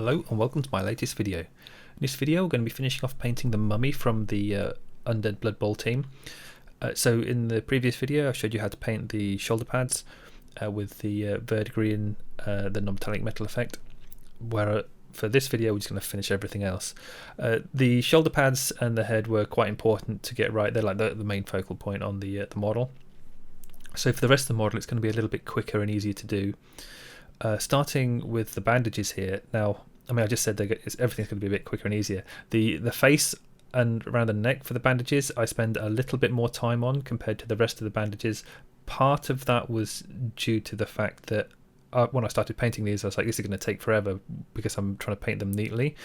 Hello and welcome to my latest video. In this video we're going to be finishing off painting the mummy from the Undead Blood Bowl team. So in the previous video I showed you how to paint the shoulder pads with the verdigris and the non-metallic metal effect, where for this video we're just going to finish everything else. The shoulder pads and the head were quite important to get right. They're like the main focal point on the model. So for the rest of the model it's going to be a little bit quicker and easier to do. Starting with the bandages here. Now, I mean, I just said everything's going to be a bit quicker and easier. The face and around the neck for the bandages, I spend a little bit more time on compared to the rest of the bandages. Part of that was due to the fact that when I started painting these, I was like, this is going to take forever because I'm trying to paint them neatly.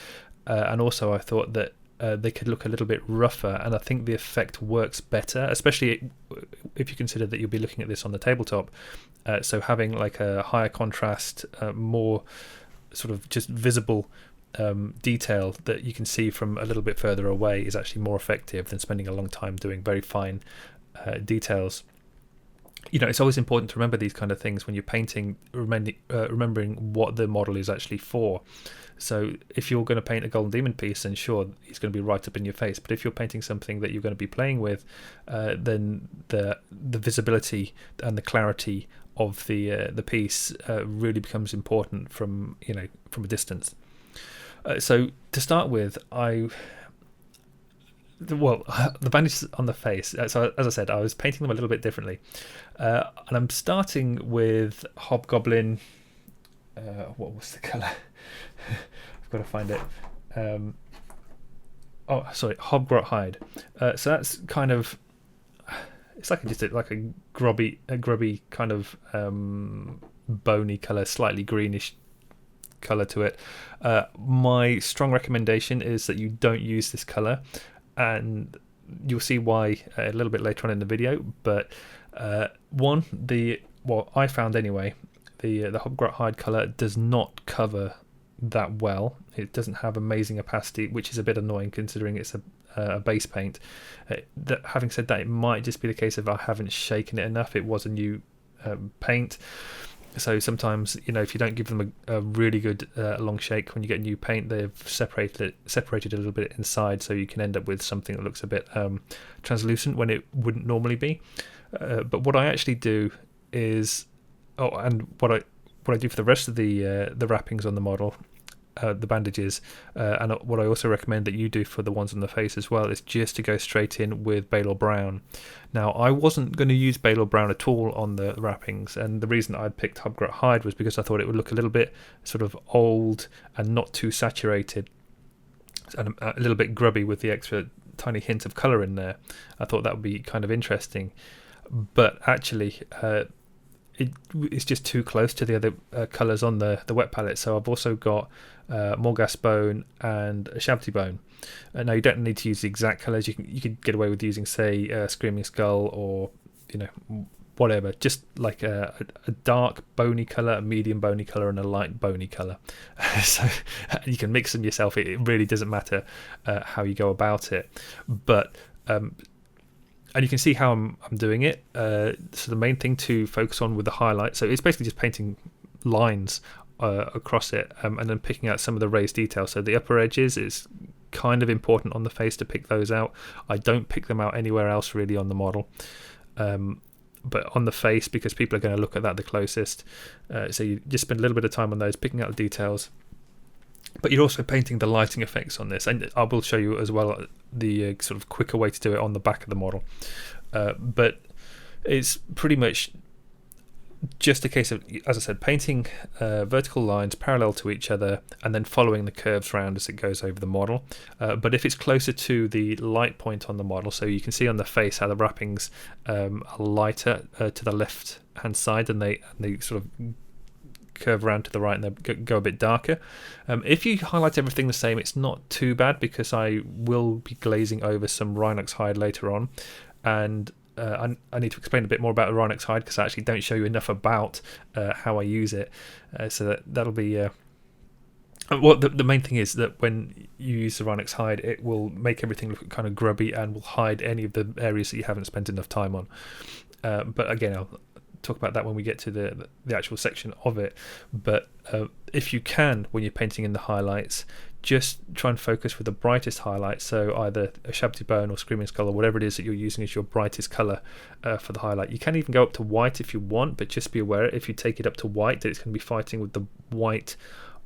And also I thought that they could look a little bit rougher, and I think the effect works better, especially if you consider that you'll be looking at this on the tabletop. So having like a higher contrast, more sort of just visible detail that you can see from a little bit further away is actually more effective than spending a long time doing very fine details. You know, it's always important to remember these kind of things when you're painting, remembering what the model is actually for. So if you're going to paint a golden demon piece, then sure, it's going to be right up in your face. But if you're painting something that you're going to be playing with, then the visibility and the clarity of the piece really becomes important from a distance. So to start with, the bandages on the face. So as I said, I was painting them a little bit differently, and I'm starting with Hobgoblin. What was the colour? I've got to find it. Hobgrot hide. So that's kind of, it's like a grubby kind of bony colour, slightly greenish colour to it. My strong recommendation is that you don't use this colour, and you'll see why a little bit later on in the video. But I found anyway, the Hobgrot hide colour does not cover that well. It doesn't have amazing opacity, which is a bit annoying considering it's a base paint. Having said that, it might just be the case of I haven't shaken it enough. It was a new paint, so sometimes, if you don't give them a really good long shake when you get new paint, they've separated a little bit inside, so you can end up with something that looks a bit translucent when it wouldn't normally be. But what I actually do is, and what I do for the rest of the wrappings on the model, the bandages, and what I also recommend that you do for the ones on the face as well, is just to go straight in with Balor Brown. Now, I wasn't going to use Balor Brown at all on the wrappings, and the reason I picked Hobgrot hide was because I thought it would look a little bit sort of old and not too saturated, and a little bit grubby with the extra tiny hint of colour in there. I thought that would be kind of interesting, but actually it's just too close to the other colours on the wet palette. So I've also got Morghast bone and Ushabti bone. Now you don't need to use the exact colours. You could get away with using, say, Screaming Skull, or whatever. Just like a dark bony colour, a medium bony colour, and a light bony colour. So you can mix them yourself. It really doesn't matter how you go about it. But and you can see how I'm doing it. So the main thing to focus on with the highlight, so it's basically just painting lines across it, and then picking out some of the raised details. So the upper edges is kind of important on the face to pick those out. I don't pick them out anywhere else really on the model, but on the face, because people are going to look at that the closest. So you just spend a little bit of time on those, picking out the details. But you're also painting the lighting effects on this, and I will show you as well the sort of quicker way to do it on the back of the model. But it's pretty much just a case of, as I said, painting vertical lines parallel to each other and then following the curves round as it goes over the model. But if it's closer to the light point on the model, so you can see on the face how the wrappings are lighter to the left hand side, and they sort of curve around to the right and they go a bit darker. If you highlight everything the same, it's not too bad, because I will be glazing over some Rhinox hide later on, and I need to explain a bit more about the Rhinox hide because I actually don't show you enough about how I use it. So that'll be the main thing is that when you use the Rhinox hide, it will make everything look kind of grubby and will hide any of the areas that you haven't spent enough time on. But again, talk about that when we get to the actual section of it. But if you can, when you're painting in the highlights, just try and focus with the brightest highlight. So either Ushabti Bone or Screaming Skull or whatever it is that you're using as your brightest color for the highlight. You can even go up to white if you want, but just be aware if you take it up to white that it's going to be fighting with the white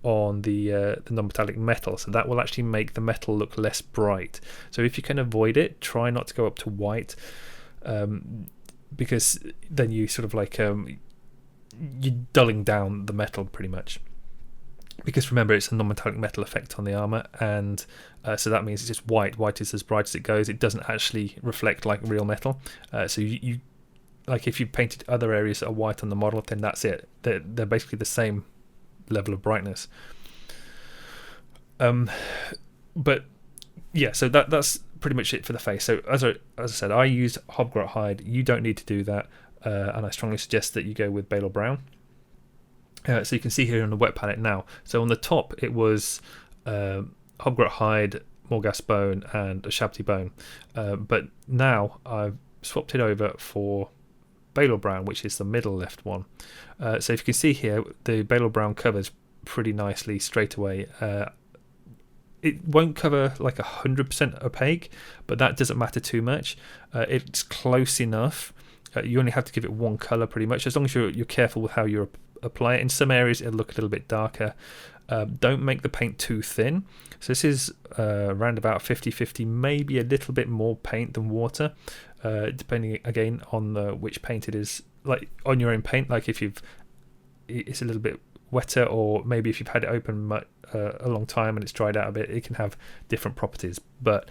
on the non-metallic metal, so that will actually make the metal look less bright. So if you can avoid it, try not to go up to white, because then you sort of like you're dulling down the metal pretty much. Because remember, it's a non-metallic metal effect on the armor, and so that means it's just white. White is as bright as it goes. It doesn't actually reflect like real metal. So you like if you painted other areas that are white on the model, then that's it. They're basically the same level of brightness. But yeah, so that's pretty much it for the face. So as I said, I used Hobgrot Hide. You don't need to do that, and I strongly suggest that you go with Balor Brown. So you can see here on the wet palette now. So on the top it was Hobgrot Hide, Morghast Bone, and Ushabti Bone. But now I've swapped it over for Balor Brown, which is the middle left one. So if you can see here, the Balor Brown covers pretty nicely straight away. It won't cover like 100% opaque, but that doesn't matter too much. It's close enough. You only have to give it one color pretty much, as long as you're careful with how you apply it. In some areas it'll look a little bit darker. Don't make the paint too thin. So this is around about 50-50, maybe a little bit more paint than water, depending again on which paint it is, like on your own paint. Like if it's a little bit wetter, or maybe if you've had it open a long time and it's dried out a bit, it can have different properties. But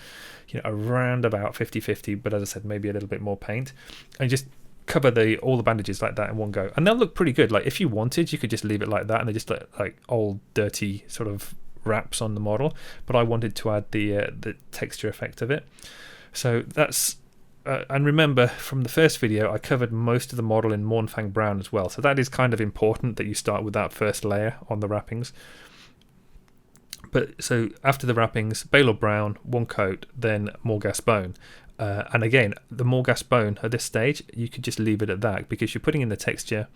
around about 50-50, but as I said, maybe a little bit more paint, and just cover all the bandages like that in one go, and they'll look pretty good. Like if you wanted, you could just leave it like that and they just look like old dirty sort of wraps on the model, but I wanted to add the texture effect of it. So that's and remember from the first video I covered most of the model in Mournfang brown as well, so that is kind of important that you start with that first layer on the wrappings. But so after the wrappings, Balor Brown, one coat, then Morghast Bone. And again, the Morghast Bone at this stage, you could just leave it at that because you're putting in the texture.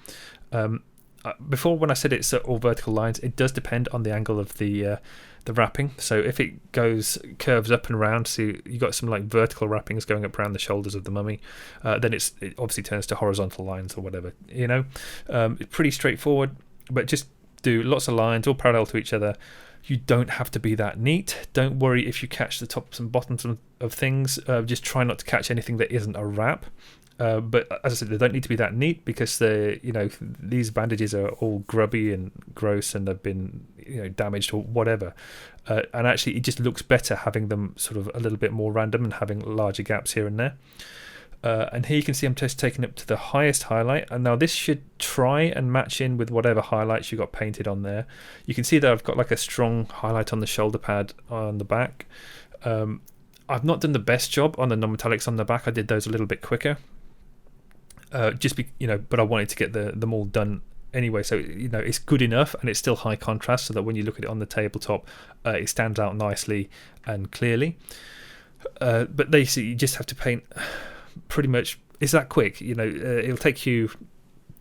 Before, when I said it's all vertical lines, it does depend on the angle of the wrapping. So if it curves up and around, so you got some like vertical wrappings going up around the shoulders of the mummy, then it obviously turns to horizontal lines or whatever. It's pretty straightforward, but just do lots of lines all parallel to each other. You don't have to be that neat. Don't worry if you catch the tops and bottoms of things. Just try not to catch anything that isn't a wrap. But as I said, they don't need to be that neat because these bandages are all grubby and gross and have been damaged or whatever. And actually, it just looks better having them sort of a little bit more random and having larger gaps here and there. And here you can see I'm just taking it to the highest highlight, and now this should try and match in with whatever highlights you got painted on there. You can see that I've got like a strong highlight on the shoulder pad on the back. I've not done the best job on the non-metallics on the back. I did those a little bit quicker, but I wanted to get them all done anyway. So it's good enough, and it's still high contrast, so that when you look at it on the tabletop, it stands out nicely and clearly. But basically, you just have to paint. Pretty much it's that quick. It'll take you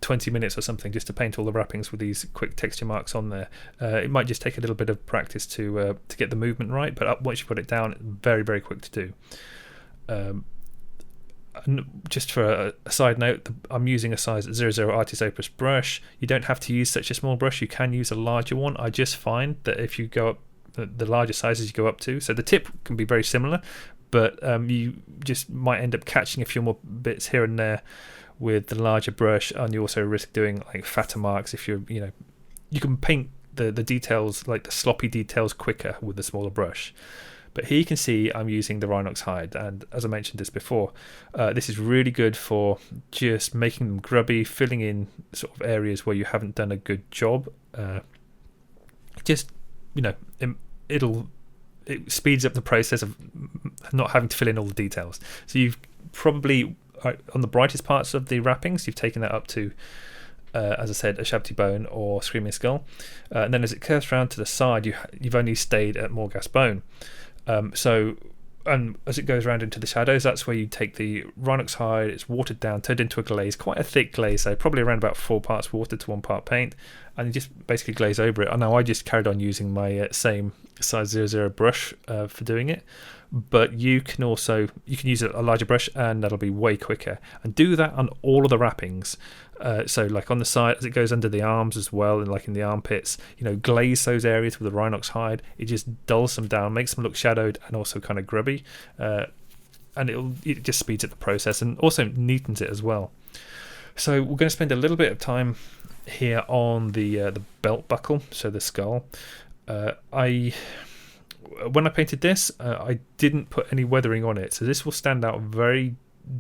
20 minutes or something just to paint all the wrappings with these quick texture marks on there. It might just take a little bit of practice to get the movement right, but once you put it down, it's very, very quick to do. And just for a side note, I'm using a size 00 Artist Opus brush. You don't have to use such a small brush. You can use a larger one. I just find that if you go up the larger sizes you go up to, so the tip can be very similar, but you just might end up catching a few more bits here and there with the larger brush, and you also risk doing like fatter marks if you can paint the details, like the sloppy details, quicker with the smaller brush. But here you can see I'm using the Rhinox hide, and as I mentioned this before, this is really good for just making them grubby, filling in sort of areas where you haven't done a good job. It speeds up the process of not having to fill in all the details. So you've probably, on the brightest parts of the wrappings, you've taken that up to, as I said, Ushabti Bone or Screaming Skull. And then as it curves around to the side, you've only stayed at Morghast Bone. So and as it goes around into the shadows, that's where you take the Rhinox hide. It's watered down, turned into a glaze, quite a thick glaze, so probably around about 4 parts water to 1 part paint, and you just basically glaze over it. And now I just carried on using my same size 00 brush for doing it, but you can use a larger brush, and that'll be way quicker. And do that on all of the wrappings. So like on the side, as it goes under the arms as well, and like in the armpits, glaze those areas with the Rhinox hide. It just dulls them down, makes them look shadowed and also kind of grubby, and it just speeds up the process and also neatens it as well. So we're going to spend a little bit of time here on the belt buckle, so the skull. When I painted this, I didn't put any weathering on it, so this will stand out very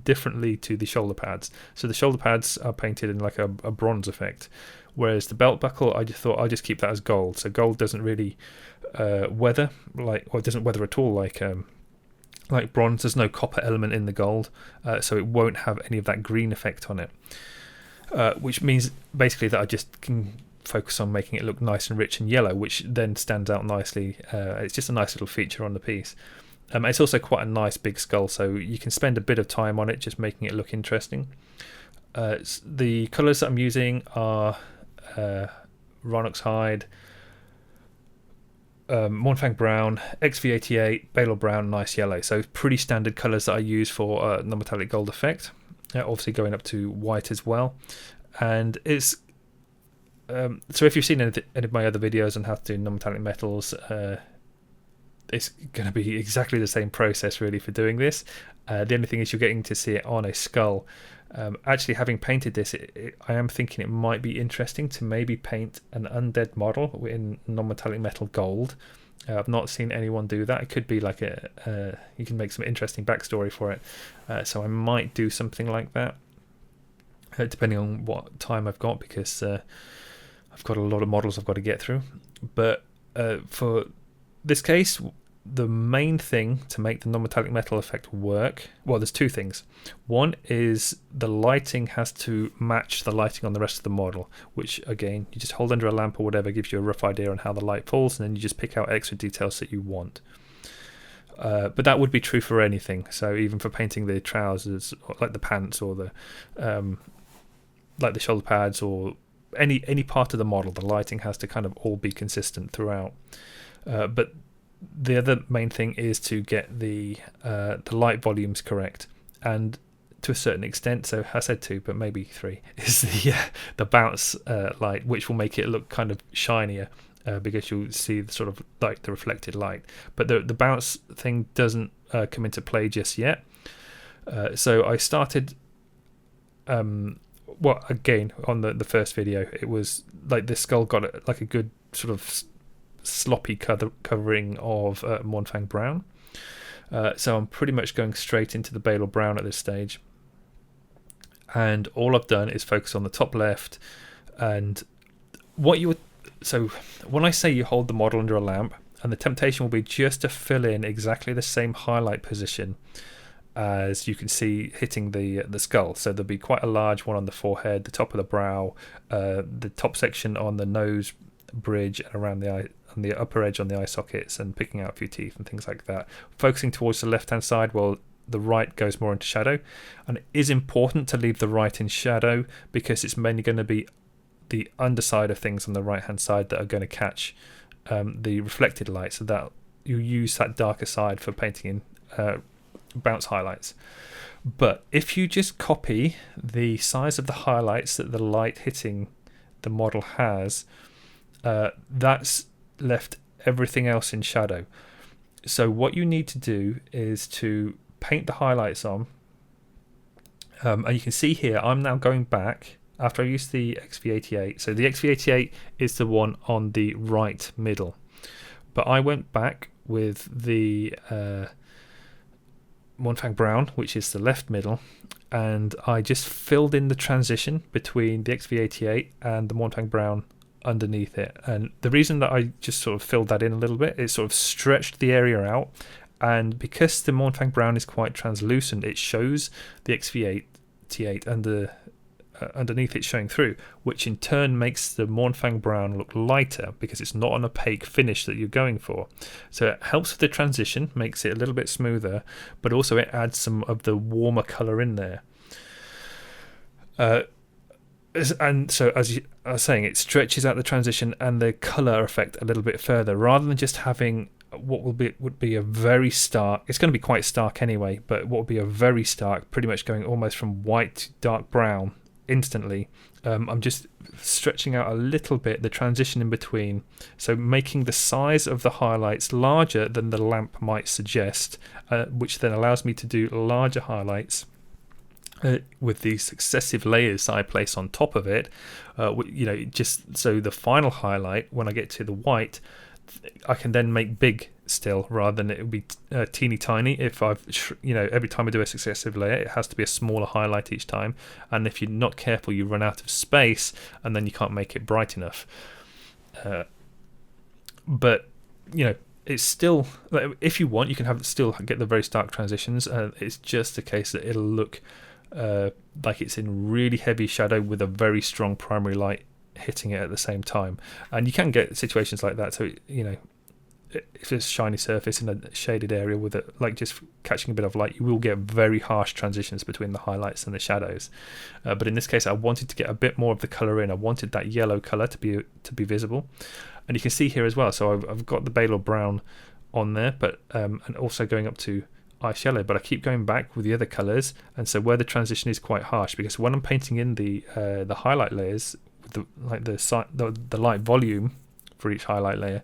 differently to the shoulder pads. So the shoulder pads are painted in like a bronze effect, whereas the belt buckle, I just thought I'll just keep that as gold. So gold doesn't really weather, it doesn't weather at all like bronze. There's no copper element in the gold, so it won't have any of that green effect on it, which means basically that I just can focus on making it look nice and rich and yellow, which then stands out nicely. It's just a nice little feature on the piece. It's also quite a nice big skull, so you can spend a bit of time on it just making it look interesting. The colours that I'm using are Rhinox hide, Mournfang brown, XV88, Balor brown, nice yellow. So pretty standard colours that I use for non-metallic gold effect. Obviously going up to white as well. And it's so if you've seen any of my other videos on how to do non-metallic metals, it's going to be exactly the same process really for doing this. The only thing is you're getting to see it on a skull. Actually, having painted this, I am thinking it might be interesting to maybe paint an undead model in non-metallic metal gold. I've not seen anyone do that. It could be like you can make some interesting backstory for it. So I might do something like that, depending on what time I've got, because I've got a lot of models I've got to get through. But for this case, the main thing to make the non-metallic metal effect work, well, there's two things. One is the lighting has to match the lighting on the rest of the model, which again, you just hold under a lamp or whatever, gives you a rough idea on how the light falls, and then you just pick out extra details that you want. But that would be true for anything. So even for painting the trousers, like the pants, or the like the shoulder pads, or any part of the model, the lighting has to kind of all be consistent throughout. But the other main thing is to get the light volumes correct, and to a certain extent, so I said 2 but maybe 3, is the bounce light, which will make it look kind of shinier, because you'll see the sort of like the reflected light. But the bounce thing doesn't come into play just yet. So I started again on the first video, it was like the skull got like a good sort of sloppy covering of Mournfang brown, so I'm pretty much going straight into the Balor brown at this stage, and all I've done is focus on the top left. And so when I say you hold the model under a lamp, and the temptation will be just to fill in exactly the same highlight position as you can see hitting the skull. So there'll be quite a large one on the forehead, the top of the brow, the top section on the nose bridge, and around the eye, on the upper edge on the eye sockets, and picking out a few teeth and things like that. Focusing towards the left hand side while the right goes more into shadow. And it is important to leave the right in shadow, because it's mainly going to be the underside of things on the right hand side that are going to catch the reflected light, so that you use that darker side for painting in bounce highlights. But if you just copy the size of the highlights that the light hitting the model has, that's left everything else in shadow. So what you need to do is to paint the highlights on, and you can see here I'm now going back after I used the XV88. So the XV88 is the one on the right middle, but I went back with the Mournfang brown, which is the left middle, and I just filled in the transition between the XV88 and the Mournfang brown underneath it. And the reason that I just sort of filled that in a little bit, it sort of stretched the area out, and because the Mournfang brown is quite translucent, it shows the XV88 underneath it showing through, which in turn makes the Mournfang brown look lighter because it's not an opaque finish that you're going for. So it helps with the transition, makes it a little bit smoother, but also it adds some of the warmer colour in there. And so, as I was saying, it stretches out the transition and the colour effect a little bit further, rather than just having what would be a very stark. It's going to be quite stark anyway, but what would be a very stark, pretty much going almost from white to dark brown instantly. I'm just stretching out a little bit the transition in between, so making the size of the highlights larger than the lamp might suggest, which then allows me to do larger highlights. With the successive layers I place on top of it, just so the final highlight, when I get to the white, I can then make big still, rather than it would be teeny tiny. If every time I do a successive layer, it has to be a smaller highlight each time, and if you're not careful, you run out of space, and then you can't make it bright enough. But it's still, if you want, you can still get the very stark transitions. It's just a case that it'll look like it's in really heavy shadow with a very strong primary light hitting it at the same time, and you can get situations like that. So if it's a shiny surface in a shaded area with it, like just catching a bit of light, you will get very harsh transitions between the highlights and the shadows. But in this case, I wanted to get a bit more of the color in. I wanted that yellow color to be visible, and you can see here as well. So I've got the Balor brown on there, but and also going up to ice yellow, but I keep going back with the other colors, and so where the transition is quite harsh, because when I'm painting in the highlight layers with the light volume for each highlight layer,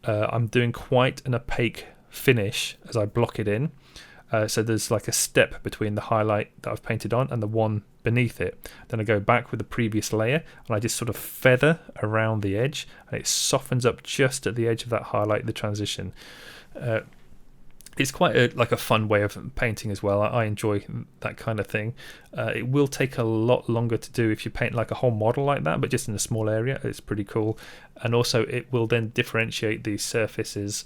I'm doing quite an opaque finish as I block it in. So there's like a step between the highlight that I've painted on and the one beneath it. Then I go back with the previous layer and I just sort of feather around the edge, and it softens up just at the edge of that highlight, the transition. It's quite a fun way of painting as well. I enjoy that kind of thing. It will take a lot longer to do if you paint like a whole model like that, but just in a small area, it's pretty cool. And also it will then differentiate the surfaces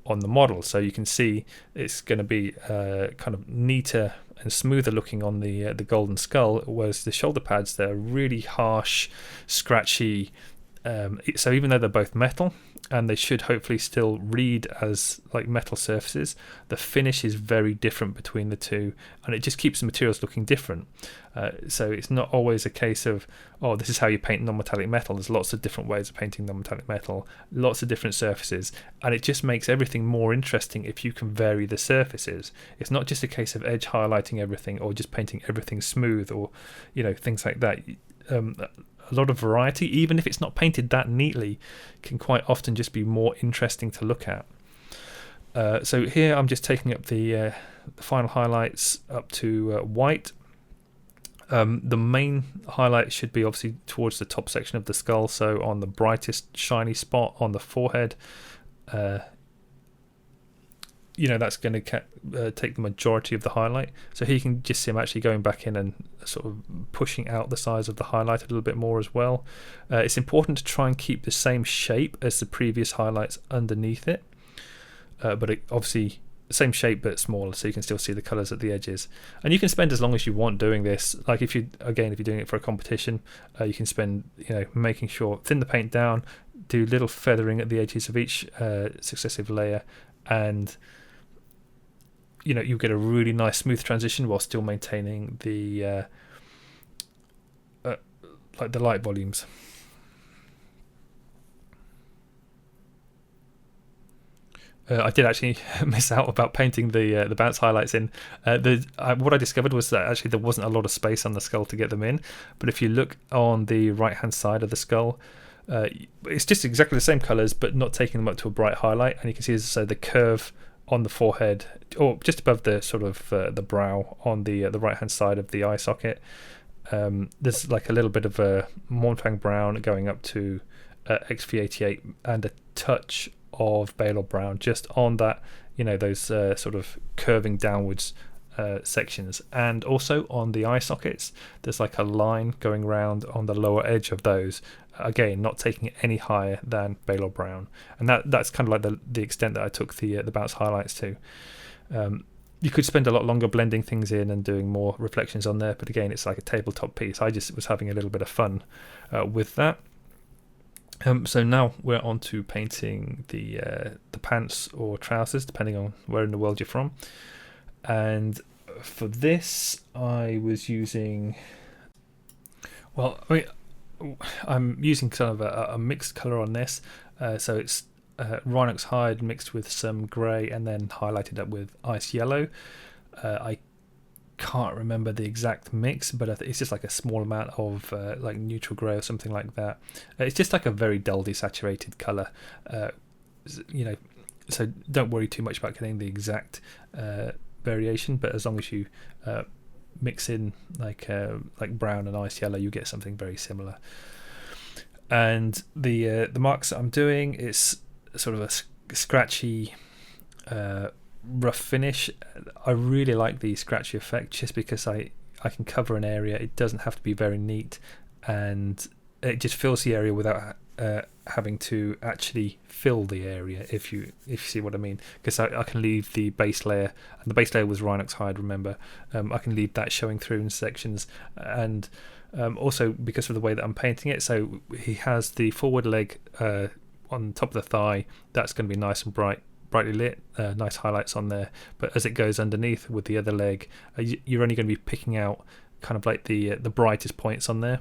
on the model. So you can see it's going to be kind of neater and smoother looking on the golden skull, whereas the shoulder pads, they're really harsh, scratchy. So even though they're both metal, and they should hopefully still read as like metal surfaces, the finish is very different between the two, and it just keeps the materials looking different. So it's not always a case of, oh, this is how you paint non-metallic metal. There's lots of different ways of painting non-metallic metal, lots of different surfaces, and it just makes everything more interesting if you can vary the surfaces. It's not just a case of edge highlighting everything or just painting everything smooth, or things like that. A lot of variety, even if it's not painted that neatly, can quite often just be more interesting to look at. So here I'm just taking up the final highlights up to white. The main highlight should be obviously towards the top section of the skull, so on the brightest shiny spot on the forehead. That's going to take the majority of the highlight. So here you can just see I'm actually going back in and sort of pushing out the size of the highlight a little bit more as well. It's important to try and keep the same shape as the previous highlights underneath it, but obviously the same shape but smaller, so you can still see the colours at the edges. And you can spend as long as you want doing this. Like if you're doing it for a competition, you can spend making sure, thin the paint down, do little feathering at the edges of each successive layer, and you get a really nice smooth transition while still maintaining the the light volumes. I did actually miss out about painting the bounce highlights in. What I discovered was that actually there wasn't a lot of space on the skull to get them in. But if you look on the right hand side of the skull, it's just exactly the same colours, but not taking them up to a bright highlight. And you can see, as I say, the curve on the forehead, or just above the sort of the brow on the right hand side of the eye socket. There's like a little bit of a Mournfang brown going up to XV88, and a touch of Balor brown just on that, those sort of curving downwards sections, and also on the eye sockets there's like a line going round on the lower edge of those, again not taking it any higher than Balor brown, and that's kind of like the extent that I took the bounce highlights to. you could spend a lot longer blending things in and doing more reflections on there, but again, it's like a tabletop piece. I just was having a little bit of fun with that. So now we're on to painting the pants or trousers, depending on where in the world you're from. And for this, I was using, I'm using kind of a mixed colour on this. So it's Rhinox hide mixed with some grey and then highlighted up with ice yellow. I can't remember the exact mix, but it's just like a small amount of like neutral grey or something like that. It's just like a very dull desaturated colour, so don't worry too much about getting the exact variation, but as long as you mix in like brown and ice yellow, you get something very similar. And the marks that I'm doing is sort of a scratchy rough finish. I really like the scratchy effect just because I can cover an area. It doesn't have to be very neat, and it just fills the area without having to actually fill the area, if you see what I mean, because I can leave the base layer, and the base layer was Rhinox hide, remember. I can leave that showing through in sections, and also because of the way that I'm painting it, so he has the forward leg on top of the thigh. That's going to be nice and brightly lit, nice highlights on there, but as it goes underneath with the other leg, you're only going to be picking out kind of like the brightest points on there.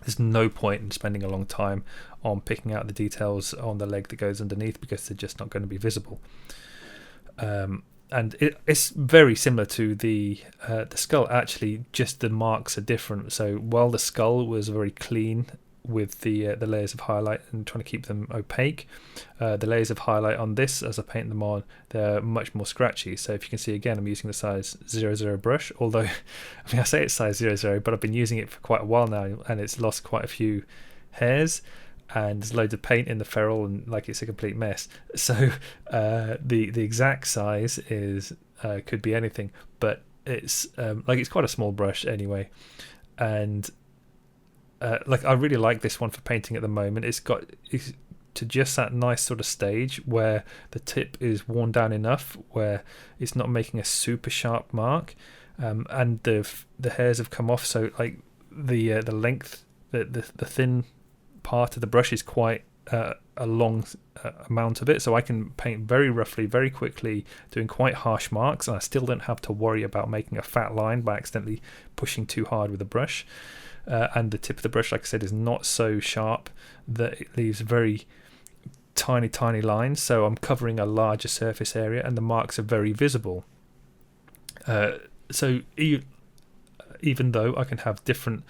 There's no point in spending a long time on picking out the details on the leg that goes underneath because they're just not going to be visible. And it's very similar to the skull, actually, just the marks are different. So while the skull was very clean with the layers of highlight and trying to keep them opaque, the layers of highlight on this, as I paint them on, they're much more scratchy. So if you can see, again, I'm using the size 00 brush, although I say it's size 00, but I've been using it for quite a while now, and it's lost quite a few hairs, and there's loads of paint in the ferrule, and like it's a complete mess. So the exact size is could be anything, but it's it's quite a small brush anyway, and I really like this one for painting at the moment. It's to just that nice sort of stage where the tip is worn down enough where it's not making a super sharp mark, and the hairs have come off, so like the length, the thin part of the brush is quite a long amount of it, so I can paint very roughly, very quickly, doing quite harsh marks, and I still don't have to worry about making a fat line by accidentally pushing too hard with the brush. And the tip of the brush, like I said, is not so sharp that it leaves very tiny lines, so I'm covering a larger surface area and the marks are very visible. So even though I can have different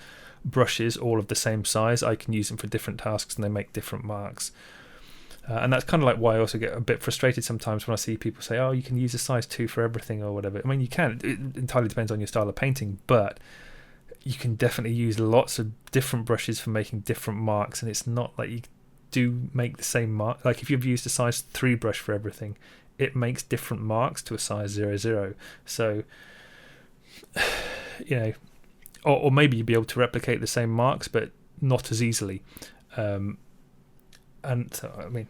brushes all of the same size, I can use them for different tasks and they make different marks. And that's kind of like why I also get a bit frustrated sometimes when I see people say, oh, you can use a size 2 for everything or whatever. I mean, you can. It entirely depends on your style of painting, but you can definitely use lots of different brushes for making different marks, and it's not like you do make the same mark. Like if you've used a size 3 brush for everything, it makes different marks to a size 00. So, or maybe you'd be able to replicate the same marks, but not as easily. And so, I mean,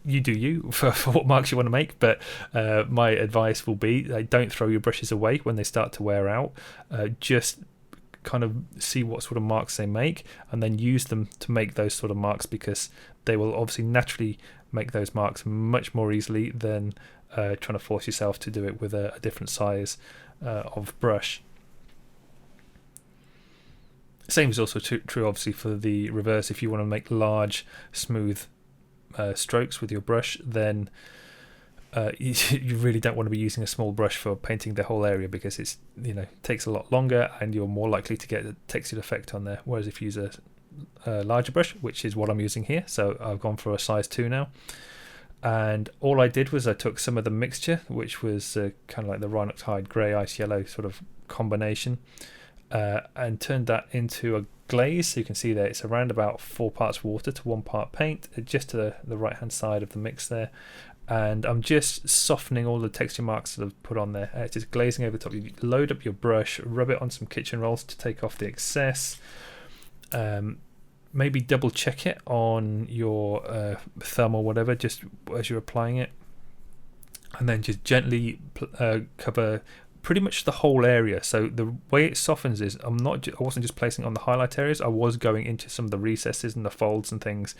you do you for what marks you want to make, but my advice will be don't throw your brushes away when they start to wear out. Just kind of see what sort of marks they make and then use them to make those sort of marks, because they will obviously naturally make those marks much more easily than trying to force yourself to do it with a different size of brush. Same is also true obviously for the reverse. If you want to make large smooth strokes with your brush, then you really don't want to be using a small brush for painting the whole area, because it's takes a lot longer and you're more likely to get a textured effect on there. Whereas if you use a larger brush, which is what I'm using here, so I've gone for a size 2 now, and all I did was I took some of the mixture, which was kind of like the Rhinox hide grey ice yellow sort of combination, and turned that into a glaze. So you can see there it's around about 4 parts water to 1 part paint, just to the right hand side of the mix there. And I'm just softening all the texture marks that I've put on there, just glazing over the top. You load up your brush, rub it on some kitchen rolls to take off the excess, maybe double check it on your thumb or whatever just as you're applying it, and then just gently cover pretty much the whole area. So the way it softens is I wasn't just placing it on the highlight areas, I was going into some of the recesses and the folds and things,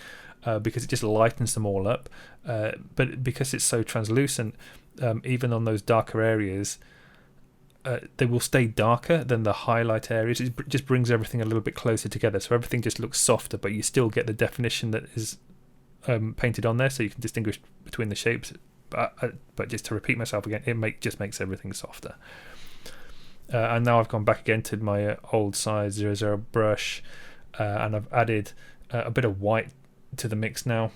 because it just lightens them all up, but because it's so translucent, even on those darker areas, they will stay darker than the highlight areas. It just brings everything a little bit closer together, so everything just looks softer, but you still get the definition that is painted on there, so you can distinguish between the shapes. But just to repeat myself again, it just makes everything softer. And now I've gone back again to my old size 00 brush, and I've added a bit of white to the mix now.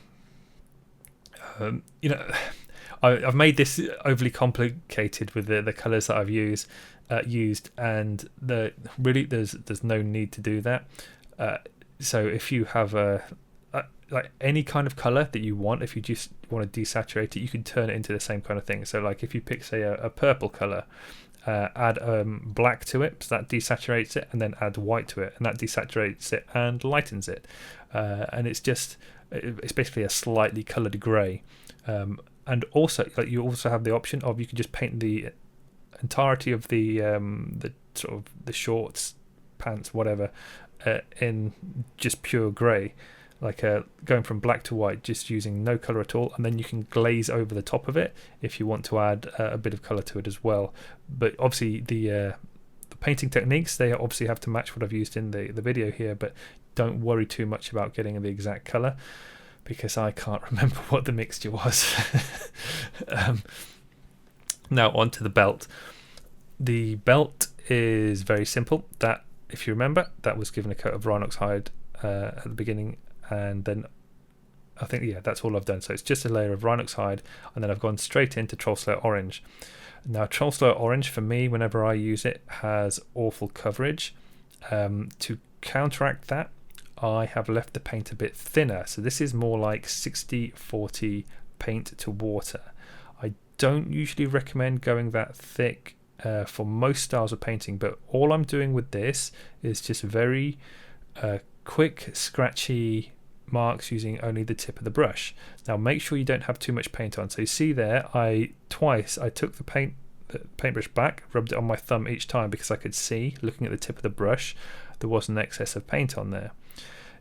I've made this overly complicated with the colours that I've used, and there's no need to do that. So if you have like any kind of colour that you want, if you just want to desaturate it, you can turn it into the same kind of thing. So like if you pick, say, a purple colour, add black to it, so that desaturates it, and then add white to it, and that desaturates it and lightens it. And it's basically a slightly coloured grey. And also, like, you also have the option of, you can just paint the entirety of the sort of the shorts, pants, whatever, in just pure grey, like going from black to white, just using no colour at all, and then you can glaze over the top of it if you want to add a bit of colour to it as well. But obviously the painting techniques, they obviously have to match what I've used in the video here, but don't worry too much about getting the exact colour, because I can't remember what the mixture was. Now on to the belt. The belt is very simple. That, if you remember, that was given a coat of Rhinox hide at the beginning, and then I think, yeah, that's all I've done. So it's just a layer of Rhinox hide, and then I've gone straight into Troll Slayer Orange. Now Troll Slayer Orange, for me, whenever I use it, has awful coverage. To counteract that, I have left the paint a bit thinner, so this is more like 60-40 paint to water. I don't usually recommend going that thick for most styles of painting, but all I'm doing with this is just very quick scratchy marks using only the tip of the brush. Now make sure you don't have too much paint on. So you see there, I took the paintbrush back, rubbed it on my thumb each time, because I could see, looking at the tip of the brush, there was an excess of paint on there.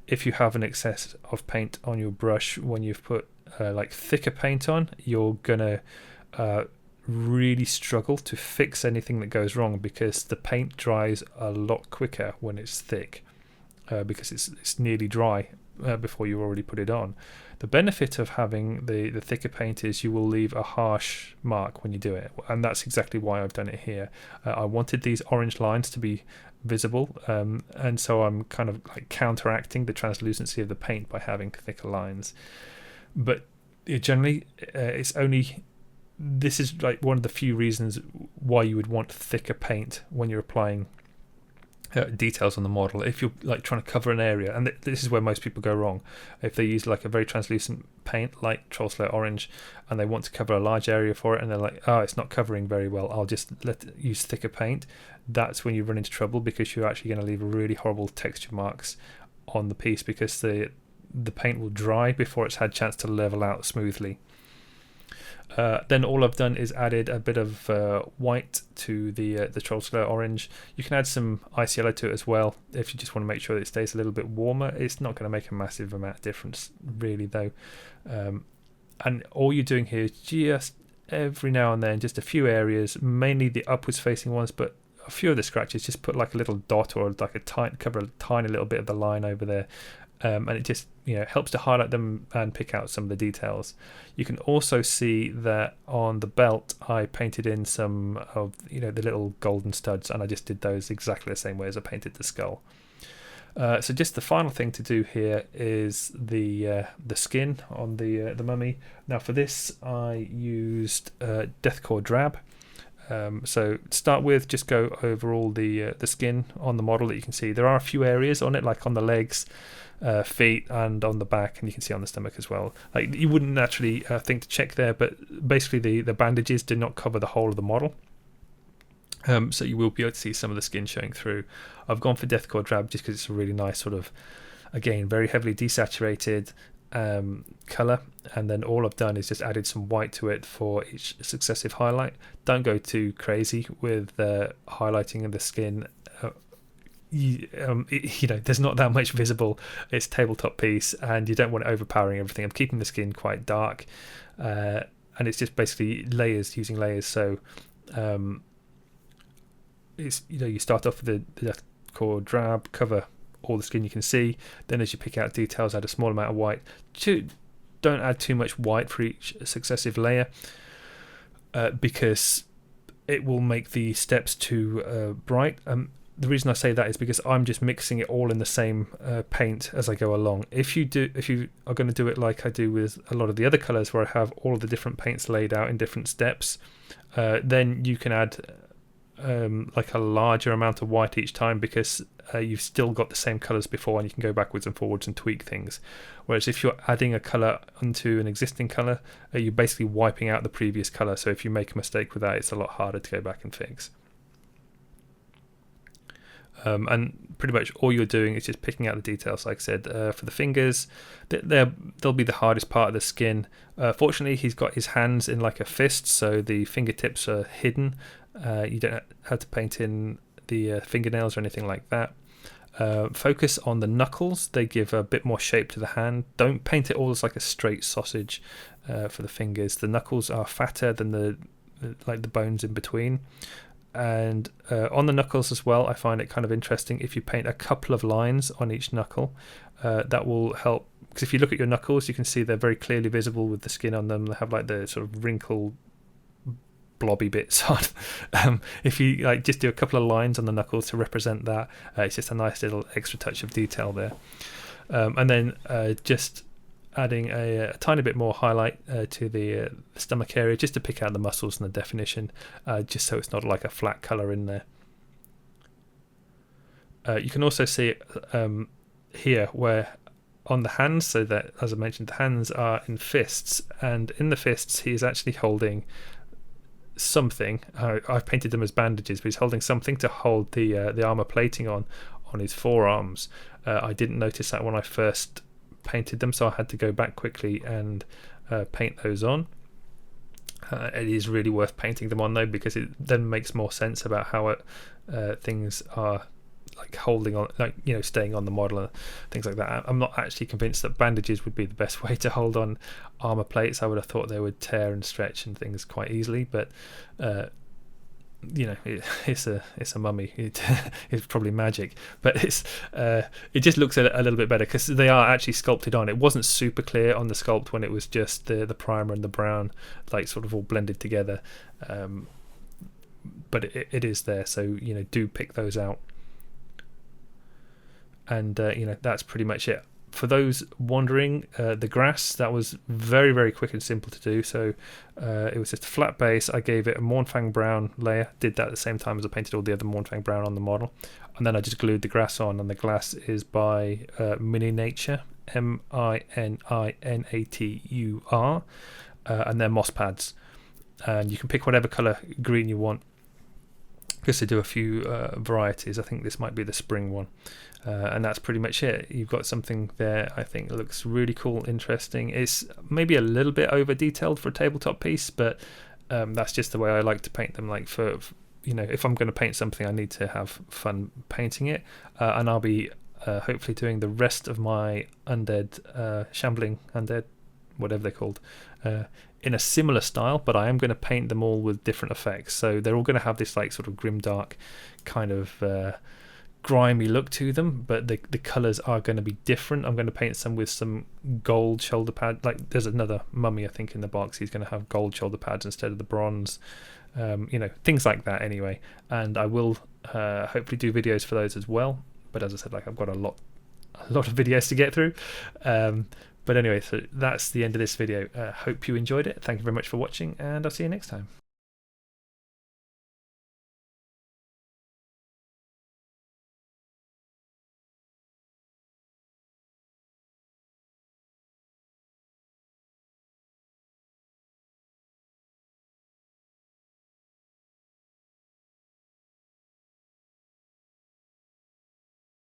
If you have an excess of paint on your brush when you've put like thicker paint on, you're gonna really struggle to fix anything that goes wrong, because the paint dries a lot quicker when it's thick, because it's nearly dry before you already put it on. The benefit of having the thicker paint is you will leave a harsh mark when you do it, and that's exactly why I've done it here. I wanted these orange lines to be visible, and so I'm kind of like counteracting the translucency of the paint by having thicker lines. But generally, this is like one of the few reasons why you would want thicker paint when you're applying details on the model. If you're like trying to cover an area, and this is where most people go wrong, if they use like a very translucent paint like Troll Slayer Orange, and they want to cover a large area for it, and they're like, oh, it's not covering very well, I'll just use thicker paint. That's when you run into trouble, because you're actually going to leave really horrible texture marks on the piece, because the paint will dry before it's had a chance to level out smoothly. Then all I've done is added a bit of white to the Troll Slayer Orange. You can add some ice yellow to it as well if you just want to make sure that it stays a little bit warmer. It's not going to make a massive amount of difference really though. And all you're doing here is just every now and then, just a few areas, mainly the upwards facing ones, but a few of the scratches, just put like a little dot or like cover a tiny little bit of the line over there. And it just helps to highlight them and pick out some of the details. You can also see that on the belt I painted in some of the little golden studs, and I just did those exactly the same way as I painted the skull. So just the final thing to do here is the skin on the mummy. Now for this I used Deathcore Drab. So to start with, just go over all the skin on the model that you can see. There are a few areas on it, like on the legs, feet, and on the back, and you can see on the stomach as well. Like, you wouldn't naturally think to check there, but basically the bandages do not cover the whole of the model, so you will be able to see some of the skin showing through. I've gone for Deathcore Drab just because it's a really nice sort of, again, very heavily desaturated colour, and then all I've done is just added some white to it for each successive highlight. Don't go too crazy with highlighting of the skin. There's not that much visible. It's tabletop piece, and you don't want it overpowering everything. I'm keeping the skin quite dark, and it's just basically layers, using layers. So it's you start off with the core drab, cover all the skin you can see. Then as you pick out details, add a small amount of white. Don't add too much white for each successive layer, because it will make the steps too bright. The reason I say that is because I'm just mixing it all in the same paint as I go along. If you are going to do it like I do with a lot of the other colours, where I have all of the different paints laid out in different steps, then you can add like a larger amount of white each time, because you've still got the same colours before, and you can go backwards and forwards and tweak things. Whereas if you're adding a colour onto an existing colour, you're basically wiping out the previous colour. So if you make a mistake with that, it's a lot harder to go back and fix. And pretty much all you're doing is just picking out the details. Like I said, for the fingers, they'll be the hardest part of the skin. Fortunately, he's got his hands in like a fist, so the fingertips are hidden. You don't have to paint in the fingernails or anything like that. Focus on the knuckles. They give a bit more shape to the hand. Don't paint it all as like a straight sausage for the fingers. The knuckles are fatter than the bones in between. And on the knuckles as well, I find it kind of interesting if you paint a couple of lines on each knuckle. That will help, because if you look at your knuckles, you can see they're very clearly visible with the skin on them. They have like the sort of wrinkled blobby bits on. If you just do a couple of lines on the knuckles to represent that, it's just a nice little extra touch of detail there. And then just adding a tiny bit more highlight to the stomach area, just to pick out the muscles and the definition, just so it's not like a flat colour in there. You can also see it here where on the hands, so that, as I mentioned, the hands are in fists, and in the fists he is actually holding something. I've painted them as bandages, but he's holding something to hold the armor plating on his forearms. I didn't notice that when I first painted them, so I had to go back quickly and paint those on. It is really worth painting them on though, because it then makes more sense about how things are like holding on, staying on the model and things like that. I'm not actually convinced that bandages would be the best way to hold on armor plates. I would have thought they would tear and stretch and things quite easily, but it's a mummy. It's probably magic, but it just looks a little bit better because they are actually sculpted on. It wasn't super clear on the sculpt when it was just the primer and the brown like sort of all blended together, but it is there, so do pick those out. And that's pretty much it. For those wondering, the grass, that was very, very quick and simple to do. So it was just a flat base. I gave it a Mournfang brown layer, did that at the same time as I painted all the other Mournfang brown on the model, and then I just glued the grass on. And the glass is by Mininature, Mininatur, and they're moss pads. And you can pick whatever colour green you want, because they do a few varieties. I think this might be the spring one. And that's pretty much it. You've got something there I think looks really cool, interesting. It's maybe a little bit over detailed for a tabletop piece, but that's just the way I like to paint them. Like for if I'm going to paint something, I need to have fun painting it. And I'll be hopefully doing the rest of my undead, shambling undead, whatever they're called, in a similar style, but I am going to paint them all with different effects. So they're all going to have this like sort of grimdark kind of grimy look to them, but the colours are going to be different. I'm going to paint some with some gold shoulder pads. Like there's another mummy I think in the box, he's going to have gold shoulder pads instead of the bronze, things like that anyway. And I will hopefully do videos for those as well, but as I said, like I've got a lot of videos to get through. But anyway, so that's the end of this video. Hope you enjoyed it. Thank you very much for watching, and I'll see you next time.